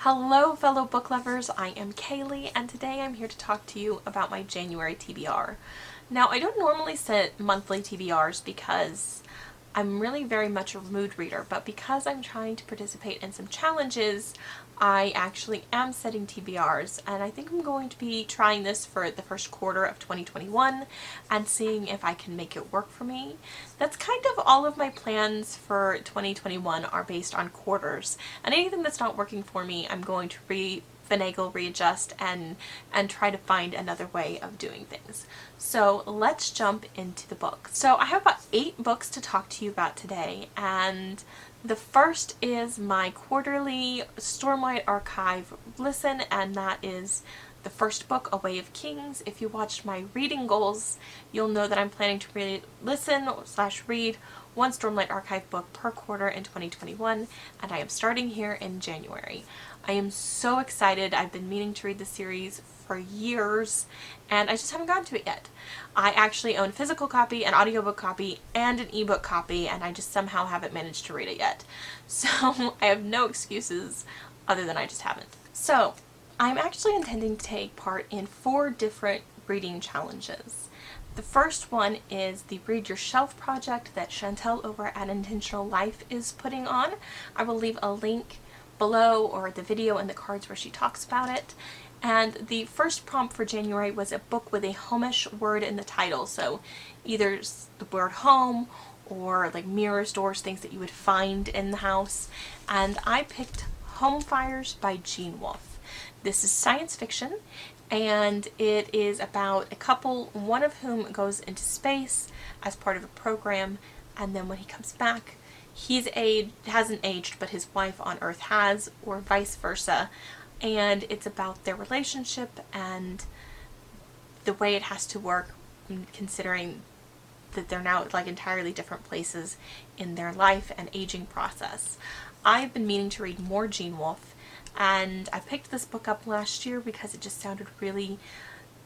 Hello fellow book lovers, I am Kaylee and today I'm here to talk to you about my January TBR. Now I don't normally set monthly TBRs because I'm really very much a mood reader, but because I'm trying to participate in some challenges, I actually am setting TBRs, and I think I'm going to be trying this for the first quarter of 2021 and seeing if I can make it work for me. That's kind of all of my plans for 2021 are based on quarters, and anything that's not working for me, I'm going to finagle, readjust, and try to find another way of doing things. So let's jump into the book. So I have about 8 books to talk to you about today, and the first is my quarterly Stormlight Archive listen, and that is the first book, A Way of Kings. If you watched my reading goals, you'll know that I'm planning to listen/read one Stormlight Archive book per quarter in 2021, and I am starting here in January. I am so excited. I've been meaning to read the series for years, and I just haven't gotten to it yet. I actually own a physical copy, an audiobook copy, and an ebook copy, and I just somehow haven't managed to read it yet. So I have no excuses other than I just haven't. So I'm actually intending to take part in 4 different reading challenges. The first one is the Read Your Shelf project that Chantel over at Intentional Life is putting on. I will leave a link below or the video in the cards where she talks about it. And the first prompt for January was a book with a homish word in the title, so either the word home or like mirrors, doors, things that you would find in the house. And I picked Home Fires by Wolfe. This is science fiction, and it is about a couple, one of whom goes into space as part of a program, and then when he comes back, hasn't aged, but his wife on Earth has, or vice versa. And it's about their relationship and the way it has to work, considering that they're now like entirely different places in their life and aging process. I've been meaning to read more Wolfe, and I picked this book up last year because it just sounded really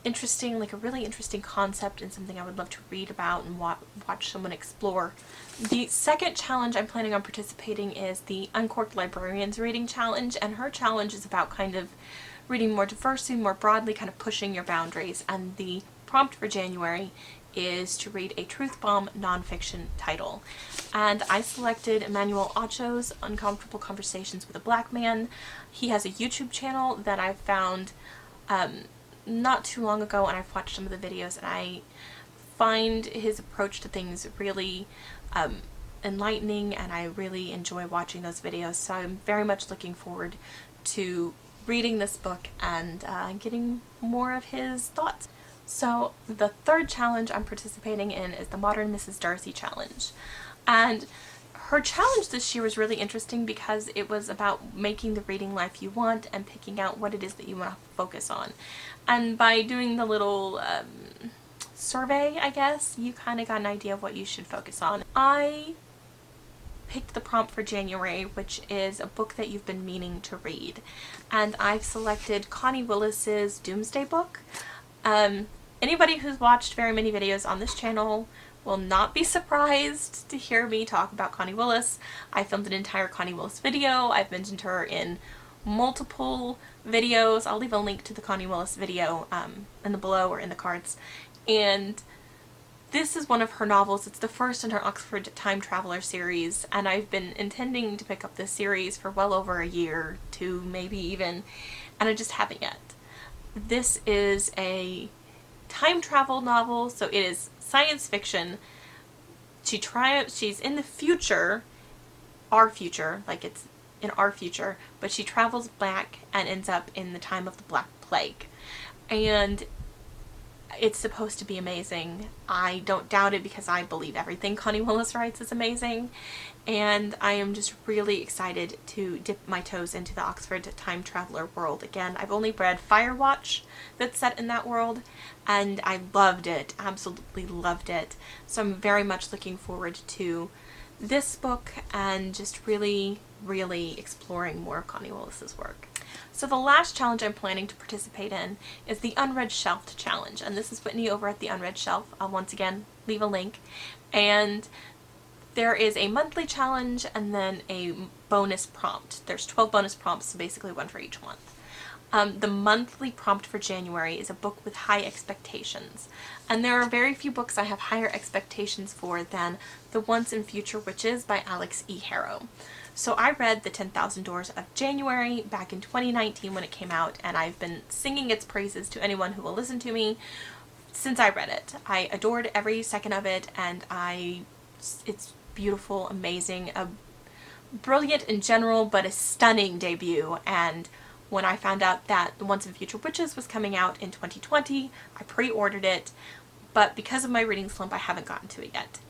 interesting, like a really interesting concept and something I would love to read about and watch someone explore. The second challenge I'm planning on participating is the Uncorked Librarians Reading Challenge, and her challenge is about kind of reading more diversely, more broadly, kind of pushing your boundaries. And the prompt for January is to read a truth bomb nonfiction title. And I selected Emmanuel Acho's Uncomfortable Conversations with a Black Man. He has a YouTube channel that I found not too long ago, and I've watched some of the videos, and I find his approach to things really enlightening, and I really enjoy watching those videos. So I'm very much looking forward to reading this book and getting more of his thoughts. So the third challenge I'm participating in is the Modern Mrs. Darcy Challenge. And her challenge this year was really interesting because it was about making the reading life you want and picking out what it is that you want to focus on. And by doing the little survey, I guess, you kind of got an idea of what you should focus on. I picked the prompt for January, which is a book that you've been meaning to read. And I've selected Connie Willis's Doomsday Book. Anybody who's watched very many videos on this channel will not be surprised to hear me talk about Connie Willis. I filmed an entire Connie Willis video. I've mentioned her in multiple videos. I'll leave a link to the Connie Willis video in the below or in the cards. And this is one of her novels. It's the first in her Oxford Time Traveler series, and I've been intending to pick up this series for well over a year, 2 maybe even, and I just haven't yet. This is a time travel novel, so it is science fiction. She's in the future, our future, like it's in our future, but she travels back and ends up in the time of the Black Plague. And it's supposed to be amazing. I don't doubt it because I believe everything Connie Willis writes is amazing, and I am just really excited to dip my toes into the Oxford Time Traveler world again. I've only read Firewatch that's set in that world, and I loved it, absolutely loved it. So I'm very much looking forward to this book and just really, really exploring more of Connie Willis's work. So the last challenge I'm planning to participate in is the Unread Shelf Challenge, and this is Whitney over at the Unread Shelf. I'll once again leave a link. And there is a monthly challenge and then a bonus prompt. There's 12 bonus prompts, so basically one for each month. The monthly prompt for January is a book with high expectations. And there are very few books I have higher expectations for than The Once and Future Witches by Alex E. Harrow. So I read The 10,000 Doors of January back in 2019 when it came out, and I've been singing its praises to anyone who will listen to me since I read it. I adored every second of it, and it's beautiful, amazing, a brilliant in general, but a stunning debut. And when I found out that The Once and Future Witches was coming out in 2020, I pre-ordered it, but because of my reading slump, I haven't gotten to it yet.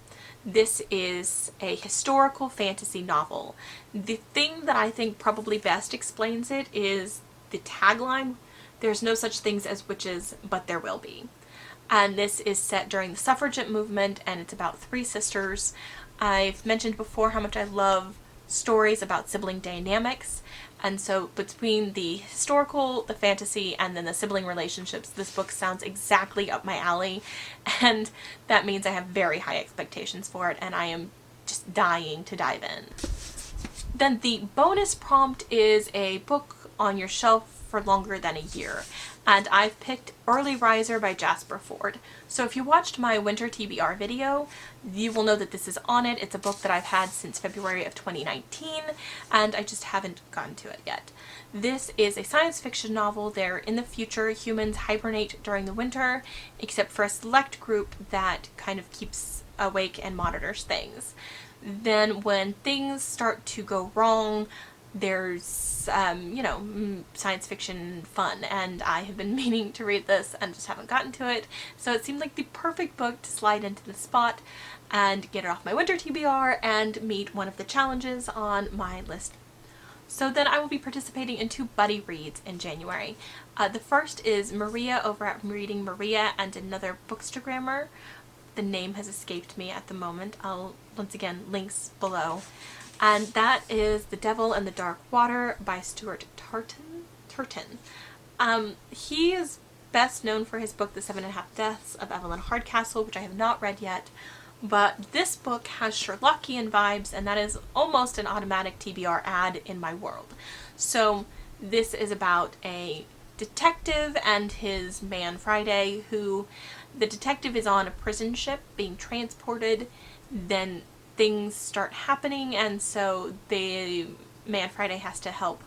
This is a historical fantasy novel. The thing that I think probably best explains it is the tagline, "There's no such things as witches, but there will be." And this is set during the suffragette movement, and it's about three sisters. I've mentioned before how much I love stories about sibling dynamics, and so between the historical, the fantasy, and then the sibling relationships, this book sounds exactly up my alley, and that means I have very high expectations for it, and I am just dying to dive in. Then the bonus prompt is a book on your shelf for longer than a year, and I've picked Early Riser by Jasper Fforde. So if you watched my winter TBR video, you will know that this is on it. It's a book that I've had since February of 2019, and I just haven't gotten to it yet. This is a science fiction novel. There, in the future, humans hibernate during the winter, except for a select group that kind of keeps awake and monitors things. Then when things start to go wrong, there's, science fiction fun, and I have been meaning to read this and just haven't gotten to it, so it seemed like the perfect book to slide into the spot and get it off my winter TBR and meet one of the challenges on my list. So then I will be participating in 2 buddy reads in January. The first is Maria over at Reading Maria and another Bookstagrammer. The name has escaped me at the moment. I'll, once again, links below. And that is The Devil and the Dark Water by Stuart Turton. He is best known for his book The 7.5 Deaths of Evelyn Hardcastle, which I have not read yet, but this book has Sherlockian vibes, and that is almost an automatic TBR ad in my world. So this is about a detective and his man Friday, who the detective is on a prison ship being transported, then things start happening, and so the man Friday has to help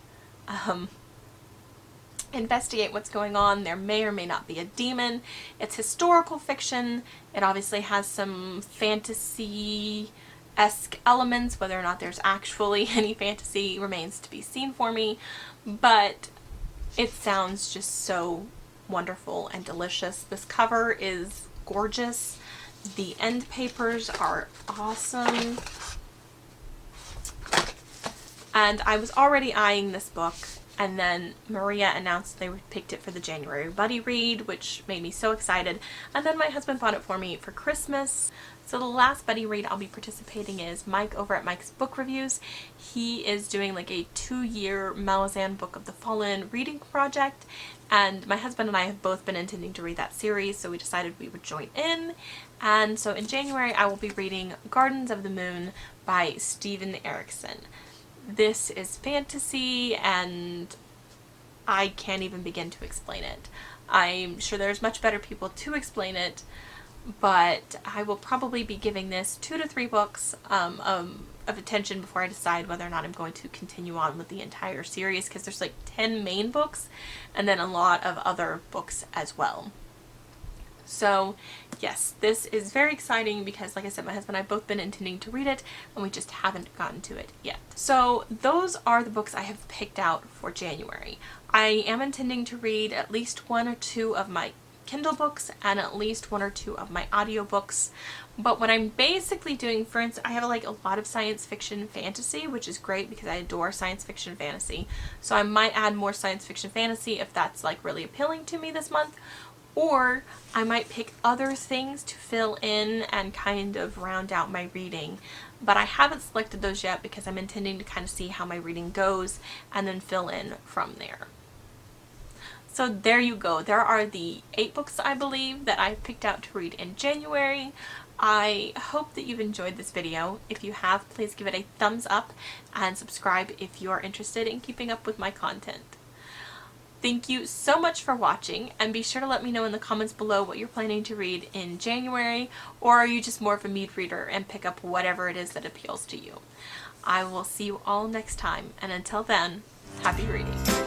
investigate what's going on. There may or may not be a demon. It's historical fiction. It obviously has some fantasy-esque elements. Whether or not there's actually any fantasy remains to be seen for me, but it sounds just so wonderful and delicious. This cover is gorgeous. The end papers are awesome. And I was already eyeing this book, and then Maria announced they picked it for the January buddy read, which made me so excited. And then my husband bought it for me for Christmas. So the last buddy read I'll be participating in is Mike over at Mike's Book Reviews. He is doing like a 2-year Malazan Book of the Fallen reading project, and my husband and I have both been intending to read that series, so we decided we would join in. And so in January I will be reading Gardens of the Moon by Steven Erikson. This is fantasy, and I can't even begin to explain it. I'm sure there's much better people to explain it, but I will probably be giving this 2 to 3 books of attention before I decide whether or not I'm going to continue on with the entire series, because there's like 10 main books and then a lot of other books as well. So yes, this is very exciting because, like I said, my husband and I have both been intending to read it, and we just haven't gotten to it yet. So those are the books I have picked out for January. I am intending to read at least 1 or 2 of my Kindle books and at least 1 or 2 of my audiobooks. But what I'm basically doing, for instance, I have like a lot of science fiction fantasy, which is great because I adore science fiction fantasy. So I might add more science fiction fantasy if that's like really appealing to me this month. Or I might pick other things to fill in and kind of round out my reading. But I haven't selected those yet because I'm intending to kind of see how my reading goes and then fill in from there. So there you go. There are the 8 books, I believe, that I've picked out to read in January. I hope that you've enjoyed this video. If you have, please give it a thumbs up and subscribe if you are interested in keeping up with my content. Thank you so much for watching, and be sure to let me know in the comments below what you're planning to read in January, or are you just more of a mood reader and pick up whatever it is that appeals to you. I will see you all next time, and until then, happy reading.